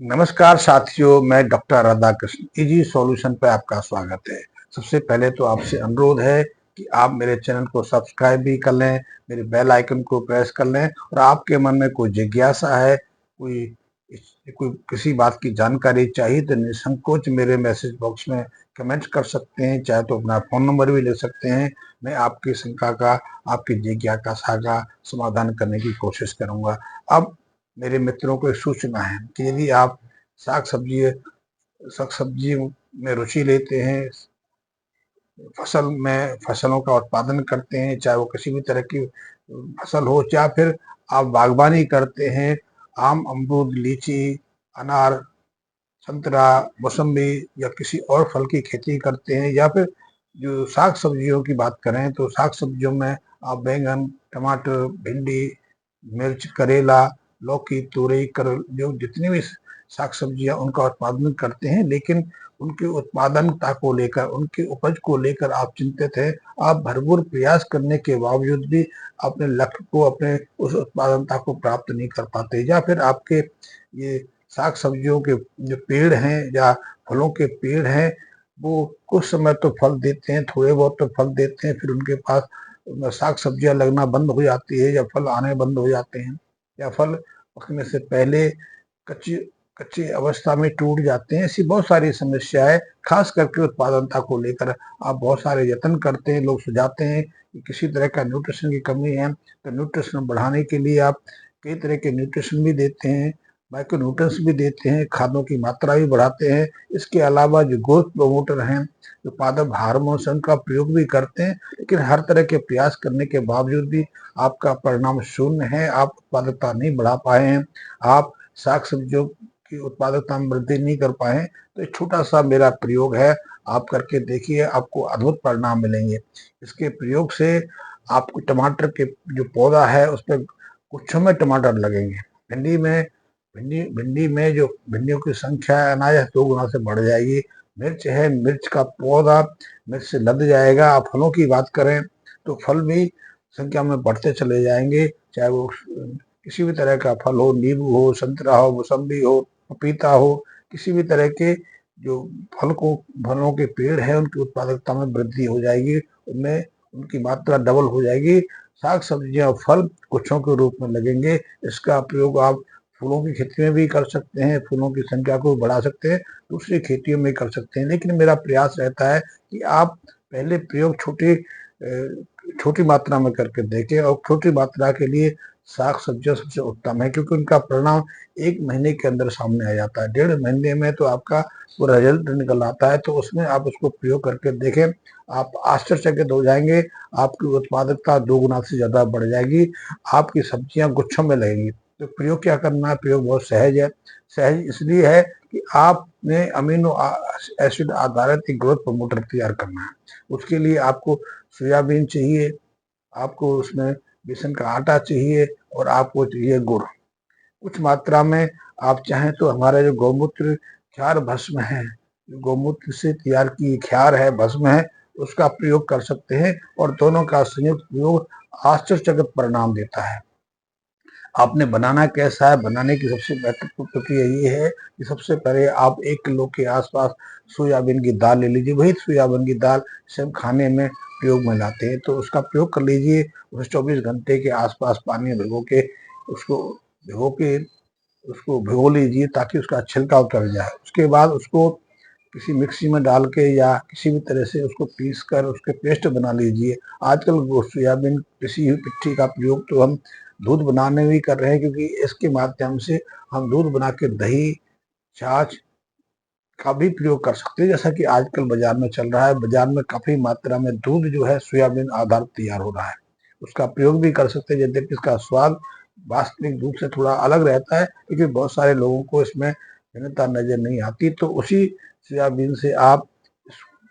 नमस्कार साथियों, मैं डॉक्टर राधाकृष्ण इजी सॉल्यूशन पे आपका स्वागत है। सबसे पहले तो आपसे अनुरोध है कि आप मेरे चैनल को सब्सक्राइब भी कर लें, मेरे बेल आइकन को प्रेस कर लें और आपके मन में कोई जिज्ञासा है, कोई किसी बात की जानकारी चाहिए तो निसंकोच मेरे मैसेज बॉक्स में कमेंट कर सकते हैं। चाहे तो अपना फ़ोन नंबर भी ले सकते हैं। मैं आपकी शंका का, आपकी जिज्ञासा का समाधान करने की कोशिश करूँगा। अब मेरे मित्रों को एक सूचना है कि यदि आप साग सब्जी साग सब्जी में रुचि लेते हैं, फसलों का उत्पादन करते हैं, चाहे वो किसी भी तरह की फसल हो, या फिर आप बागवानी करते हैं, आम, अमरूद, लीची, अनार, संतरा, मौसम्बी या किसी और फल की खेती करते हैं, या फिर जो साग सब्जियों की बात करें तो साग सब्जियों में आप बैंगन, टमाटर, भिंडी, मिर्च, करेला, लौकी, तुरई, जो जितनी भी साग सब्जियां उनका उत्पादन करते हैं, लेकिन उनकी उत्पादनता को लेकर, उनकी उपज को लेकर आप चिंतित हैं। आप भरपूर प्रयास करने के बावजूद भी अपने लक्ष्य को, अपने उस उत्पादनता को प्राप्त नहीं कर पाते, या फिर आपके ये साग सब्जियों के जो पेड़ हैं या फलों के पेड़ हैं, वो कुछ समय तो फल देते हैं, थोड़े बहुत तो फल देते हैं, फिर उनके पास साग सब्जियां लगना बंद हो जाती है, या फल आने बंद हो जाते हैं, या फल पकने से पहले कच्ची कच्ची अवस्था में टूट जाते हैं। ऐसी बहुत सारी समस्याएं, खास करके उत्पादनता को लेकर आप बहुत सारे यत्न करते हैं। लोग सुझाते हैं कि किसी तरह का न्यूट्रिशन की कमी है, तो न्यूट्रिशन बढ़ाने के लिए आप कई तरह के न्यूट्रिशन भी देते हैं, माइक्रो न्यूट्रिएंट्स भी देते हैं, खादों की मात्रा भी बढ़ाते हैं। इसके अलावा जो ग्रोथ प्रमोटर हैं, जो पादप हार्मोन्स हैं, उनका प्रयोग भी करते हैं, लेकिन हर तरह के प्रयास करने के बावजूद भी आपका परिणाम शून्य है। आप उत्पादकता नहीं बढ़ा पाए हैं, आप साग सब्जियों की उत्पादकता में वृद्धि नहीं कर पाए हैं। तो एक छोटा सा मेरा प्रयोग है, आप करके देखिए, आपको अद्भुत परिणाम मिलेंगे। इसके प्रयोग से आपको टमाटर के जो पौधा है उस पर गुच्छों में टमाटर लगेंगे। भिंडी में भिंडी में जो भिंडियों की संख्या है अनायास 2 गुना से बढ़ जाएगी। मिर्च है, मिर्च का पौधा मिर्च से लद जाएगा। आप फलों की बात करें तो फल भी संख्या में बढ़ते चले जाएंगे, चाहे वो किसी भी तरह का फल हो, नींबू हो, संतरा हो, मौसम्बी हो, पपीता हो, किसी भी तरह के जो फलों के पेड़ हैं उनकी उत्पादकता में वृद्धि हो जाएगी, उनमें उनकी मात्रा डबल हो जाएगी। साग सब्जियां फल गुच्छों के रूप में लगेंगे। इसका प्रयोग आप फूलों की खेती में भी कर सकते हैं, फूलों की संख्या को बढ़ा सकते हैं, दूसरी खेतियों में कर सकते हैं। लेकिन मेरा प्रयास रहता है कि आप पहले प्रयोग छोटी मात्रा में करके देखें, और छोटी मात्रा के लिए साग सब्जियां सबसे उत्तम है, क्योंकि उनका परिणाम 1 महीने के अंदर सामने आ जाता है। 1.5 महीने में तो आपका पूरा रिजल्ट निकल आता है। तो उसमें आप उसको प्रयोग करके देखें, आप आश्चर्यचकित हो जाएंगे। आपकी उत्पादकता 2 गुना से ज्यादा बढ़ जाएगी, आपकी सब्जियां गुच्छों में लगेंगी। तो प्रयोग क्या करना है? प्रयोग बहुत सहज है। सहज इसलिए है कि आपने अमीनो एसिड आधारित एक ग्रोथ प्रमोटर तैयार करना है। उसके लिए आपको सोयाबीन चाहिए, आपको उसमें बेसन का आटा चाहिए, और आपको चाहिए गुड़। कुछ मात्रा में आप चाहें तो हमारा जो गौमूत्र क्षार भस्म है, जो गौमूत्र से तैयार की क्षार है, भस्म है, उसका प्रयोग कर सकते हैं, और दोनों का संयुक्त प्रयोग आश्चर्यचकित परिणाम देता है। आपने बनाना कैसा है? बनाने की सबसे महत्वपूर्ण प्रक्रिया ये है कि सबसे पहले आप 1 किलो के आसपास सोयाबीन की दाल ले लीजिए। वही सोयाबीन की दाल से हम खाने में प्रयोग में लाते हैं, तो उसका प्रयोग कर लीजिए। उसे 24 घंटे के आसपास पानी में उसको भिगो के उसको भिगो लीजिए, ताकि उसका छिलका उतर जाए। उसके बाद उसको किसी मिक्सी में डाल के या किसी भी तरह से उसको पीस कर उसके पेस्ट बना लीजिए। आजकल वो सोयाबीन पिसी हुई पिट्ठी का प्रयोग तो हम दूध बनाने में भी कर रहे हैं, क्योंकि इसके माध्यम से हम दूध बना के दही, छाछ का भी प्रयोग कर सकते हैं, जैसा कि आजकल बाजार में चल रहा है। बाजार में काफी मात्रा में दूध जो है सोयाबीन आधारित तैयार हो रहा है, उसका प्रयोग भी कर सकते हैं। यद्यपि इसका स्वाद वास्तविक दूध से थोड़ा अलग रहता है, क्योंकि बहुत सारे लोगों को इसमें भिन्नता नजर नहीं आती। तो उसी सोयाबीन से आप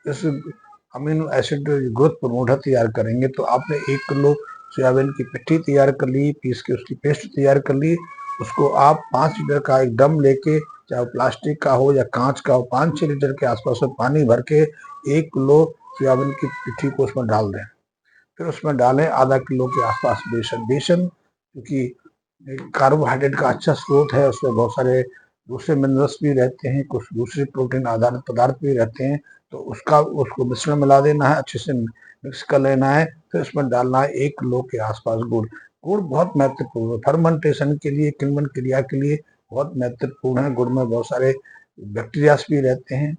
इस अमीनो एसिड ग्रोथ प्रमोटर तैयार करेंगे। तो आपने 1 किलो सोयाबीन की पिट्ठी तैयार कर ली, पीस के उसकी पेस्ट तैयार कर ली। उसको आप 5 लीटर का एक ड्रम लेके, चाहे प्लास्टिक का हो या कांच का हो, 5-6 लीटर के आसपास में पानी भर के 1 किलो सोयाबीन की पिट्ठी को उसमें डाल दें। फिर उसमें डालें आधा किलो के आसपास बेसन। क्योंकि कार्बोहाइड्रेट का अच्छा स्रोत है, उसमें बहुत सारे दूसरे मिनरल्स भी रहते हैं, कुछ दूसरे प्रोटीन आधारित पदार्थ भी रहते हैं, तो उसको मिश्रण मिला देना है, अच्छे से मिक्स कर लेना है। फिर उसमें डालना है 1 किलो के आसपास गुड़। गुड़ बहुत महत्वपूर्ण है फर्मेंटेशन के लिए, किण्वन क्रिया के लिए बहुत महत्वपूर्ण है। गुड़ में बहुत सारे बैक्टीरियाज भी रहते हैं,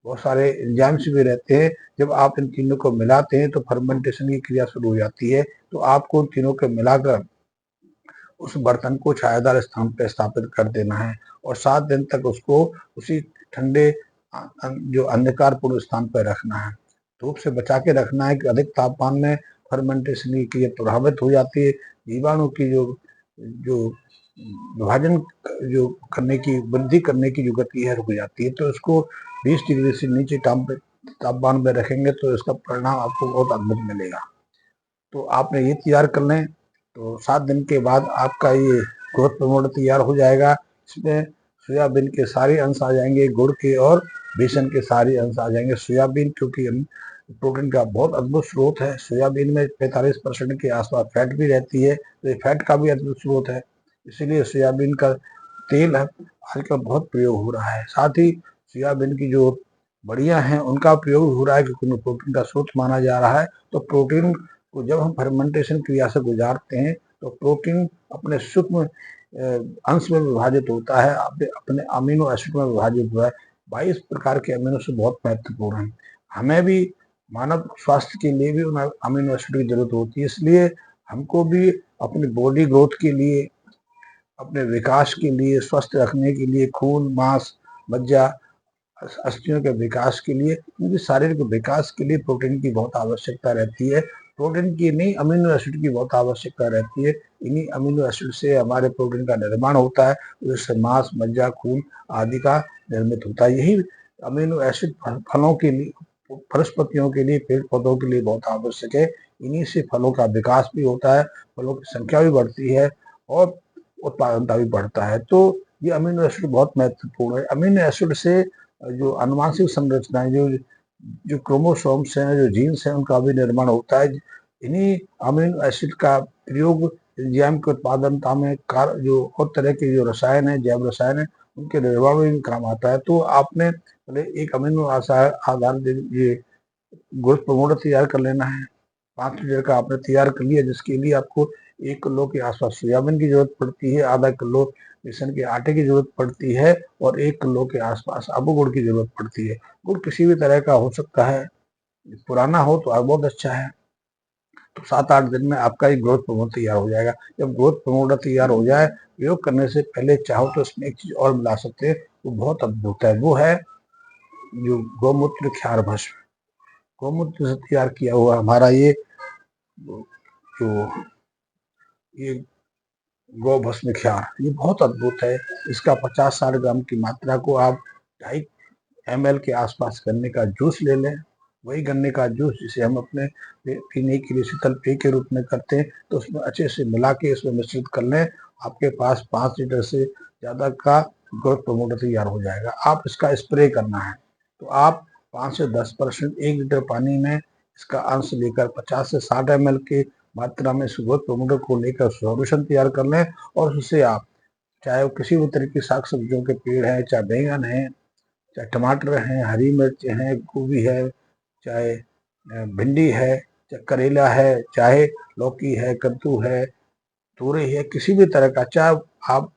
बहुत सारे एंजाइम्स भी रहते हैं। जब आप इन तीनों को मिलाते हैं तो फर्मेंटेशन की क्रिया शुरू हो जाती है। तो आपको इन तीनों को मिलाकर उस बर्तन को छायादार स्थान पर स्थापित कर देना है और 7 दिन तक उसको उसी ठंडे जो अंधकारपूर्ण स्थान पर रखना है। धूप से बचा के रखना है कि अधिक तापमान में फर्मेंटेशन की क्रिया प्रभावित हो जाती है। जीवाणु की जो जो विभाजन जो करने की वृद्धि करने की जो गति है रुक जाती है। तो इसको 20 डिग्री से नीचे तापमान में रखेंगे तो इसका परिणाम आपको बहुत अद्भुत मिलेगा। तो आपने ये तैयार कर लें तो 7 दिन के बाद आपका ये ग्रोथ प्रमोटर तैयार हो जाएगा। इसमें सोयाबीन के सारे अंश आ जाएंगे, गुड़ के और बेसन के सारे अंश आ जाएंगे। सोयाबीन क्योंकि प्रोटीन का बहुत अद्भुत स्रोत है। सोयाबीन में 45% के आसपास फैट भी रहती है, तो ये फैट का भी अद्भुत स्रोत है। इसीलिए सोयाबीन का तेल आजकल बहुत प्रयोग हो रहा है। साथ ही सोयाबीन की जो बढ़िया हैं उनका प्रयोग हो रहा है क्योंकि प्रोटीन का स्रोत माना जा रहा है। तो प्रोटीन को जब हम फर्मेंटेशन क्रिया से गुजारते हैं तो प्रोटीन अपने सूक्ष्म अंश में विभाजित होता है, अपने अमीनो एसिड में विभाजित हुआ है। 22 प्रकार के अमीनो एसिड बहुत महत्वपूर्ण हैं। हमें भी मानव स्वास्थ्य के लिए भी उन अमीनो एसिड की जरूरत होती है। इसलिए हमको भी अपनी बॉडी ग्रोथ के लिए, अपने विकास के लिए, स्वस्थ रखने के लिए, खून, मांस, मज्जा, अस्थियों के विकास के लिए, उनके शारीरिक विकास के लिए प्रोटीन की बहुत आवश्यकता रहती है। प्रोटीन की नहीं, अमीनो एसिड की बहुत आवश्यकता रहती है। इन्हीं अमीनो एसिड से हमारे प्रोटीन का निर्माण होता है, जिससे मांस, मज्जा, खून आदि का निर्मित होता है। यही अमीनो एसिड फलों के लिए, वनस्पतियों के लिए, पेड़ पौधों के लिए बहुत आवश्यक है। इन्हीं से फलों का विकास भी होता है, फलों की संख्या भी बढ़ती है और उत्पादनता भी बढ़ता है। तो ये अमीनो एसिड बहुत महत्वपूर्ण है। अमीनो एसिड से जो अनुवांशिक संरचनाएं, जो जो क्रोमोसोम्स हैं, जो जीन्स हैं, उनका भी निर्माण होता है। इन्हीं अमीनो एसिड का प्रयोग एंजाइम के उत्पादनता में जो और तरह के जो रसायन है, जैव रसायन है, उनके निर्माण में भी काम आता है। तो आपने पहले एक अमीनो आधारित ये ग्रोथ प्रमोटर तैयार कर लेना है। 5 लीटर का आपने तैयार कर लिया, जिसके लिए आपको 1 किलो के आसपास सोयाबीन की जरूरत पड़ती है, आधा किलो बेसन के आटे की जरूरत पड़ती है और 1 किलो के आसपास आपको गुड़ की जरूरत पड़ती है। गुड़ किसी भी तरह का हो सकता है, पुराना हो तो बहुत अच्छा है। तो 7-8 दिन में आपका ये ग्रोथ प्रमोटर तैयार हो जाएगा। जब ग्रोथ प्रमोटर तैयार हो जाए, प्रयोग करने से पहले चाहो तो इसमें एक चीज और मिला सकते हैं, वो बहुत अद्भुत है। वो है जो गौमूत्र क्षार भस्म। गौमूत्र से तैयार किया हुआ हमारा ये जो ये गौ भस्म क्षार, ये बहुत अद्भुत है। इसका 50-60 ग्राम की मात्रा को आप 2.5 ml के आसपास गन्ने का जूस ले लें। वही गन्ने का जूस जिसे हम अपने पीने के लिए शीतल पेय के रूप में करते हैं, तो उसमें अच्छे से मिला के इसमें मिश्रित कर लें। आपके पास 5 लीटर से ज़्यादा का ग्रोथ प्रमोटर तैयार हो जाएगा। आप इसका स्प्रे करना है तो आप 5 से 10% 1 लीटर पानी में इसका अंश लेकर 50 से 60 ml के मात्रा में इस ग्रोथ प्रमोटर को लेकर सॉल्यूशन तैयार कर लें और उससे आप, चाहे वो किसी भी तरह की साग सब्जियों के पेड़ हैं, चाहे बैंगन है, चाहे टमाटर हैं, हरी मिर्च हैं, गोभी है, चाहे भिंडी है, चाहे करेला है, चाहे लौकी है, कद्दू है, तोरई है, किसी भी तरह का, चाहे आप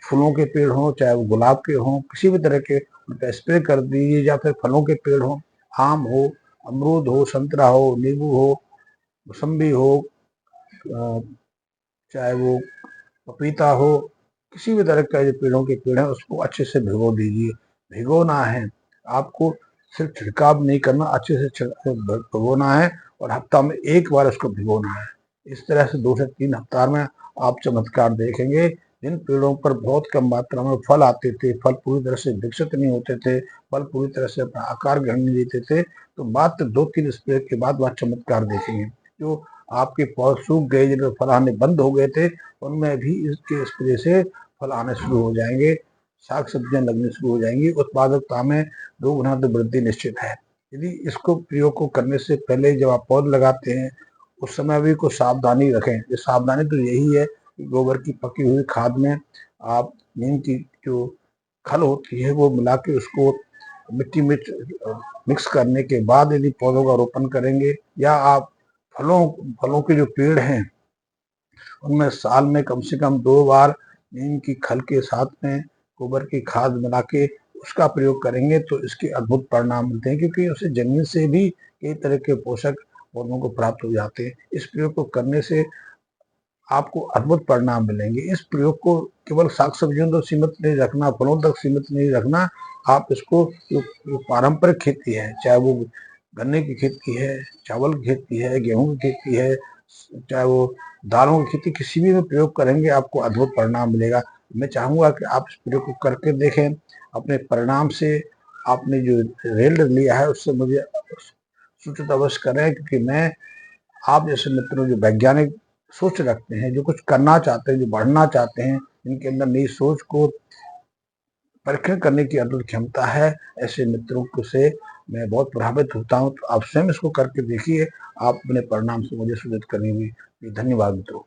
फूलों के पेड़ हों, चाहे वो गुलाब के हों, किसी भी तरह के उनका स्प्रे कर दीजिए। या फिर फलों के पेड़ हों, आम हो, अमरूद हो, संतरा हो, नींबू हो, मौसम्बी हो, चाहे वो पपीता हो, किसी भी तरह का जो पेड़ों के पेड़ है उसको अच्छे से भिगो दीजिए। भिगोना है आपको, सिर्फ छिड़काव नहीं करना, अच्छे से भिगोना है और हफ्ता में 1 बार उसको भिगोना है। इस तरह से 2 से 3 हफ्ता में आप चमत्कार देखेंगे। जिन पेड़ों पर बहुत कम मात्रा में फल आते थे, फल पूरी तरह से विकसित नहीं होते थे, फल पूरी तरह से अपना आकार ग्रहण नहीं देते थे, तो मात्र 2-3 स्प्रे के बाद वह चमत्कार देखेंगे। जो आपके पौधे सूख गए, जिनमें फल आने बंद हो गए थे, उनमें भी इसके स्प्रे से फल आने शुरू हो जाएंगे, साग सब्जियां लगनी शुरू हो जाएंगी। उत्पादकता में 2 गुना तो वृद्धि निश्चित है। यदि इसको प्रयोग को करने से पहले जब आप पौध लगाते हैं उस समय भी कुछ सावधानी रखें। ये सावधानी तो यही है कि गोबर की पकी हुई खाद में आप नीम की जो खल होती है वो मिला के उसको मिट्टी में मिक्स करने के बाद यदि पौधों का रोपण करेंगे, या आप फलों फलों के जो पेड़ हैं उनमें साल में कम से कम 2 बार नीम की खल के साथ में गोबर की खाद मिला के उसका प्रयोग करेंगे तो इसके अद्भुत परिणाम मिलते हैं, क्योंकि उसे जमीन से भी कई तरह के पोषक पौधों को प्राप्त हो जाते हैं। इस प्रयोग को करने से आपको अद्भुत परिणाम मिलेंगे। इस प्रयोग को केवल साग सब्जियों तक सीमित नहीं रखना, फलों तक सीमित नहीं रखना। आप इसको जो पारंपरिक खेती है, चाहे वो गन्ने की खेती है, चावल की खेती है, गेहूं की खेती है, चाहे वो दालों की खेती, किसी भी में प्रयोग करेंगे आपको अद्भुत परिणाम मिलेगा। मैं चाहूंगा कि आप इस प्रयोग को करके देखें। अपने परिणाम से आपने जो रिजल्ट लिया है उससे मुझे सूचित अवश्य करें, क्योंकि मैं आप जैसे मित्रों जो वैज्ञानिक सोच रखते हैं, जो कुछ करना चाहते हैं, जो बढ़ना चाहते हैं, इनके अंदर नई सोच को परीक्षण करने की अद्भुत क्षमता है, ऐसे मित्रों को से मैं बहुत प्रभावित होता हूँ। तो आप स्वयं इसको करके देखिए, आप अपने परिणाम से मुझे सूचित करेंगे। धन्यवाद मित्रों।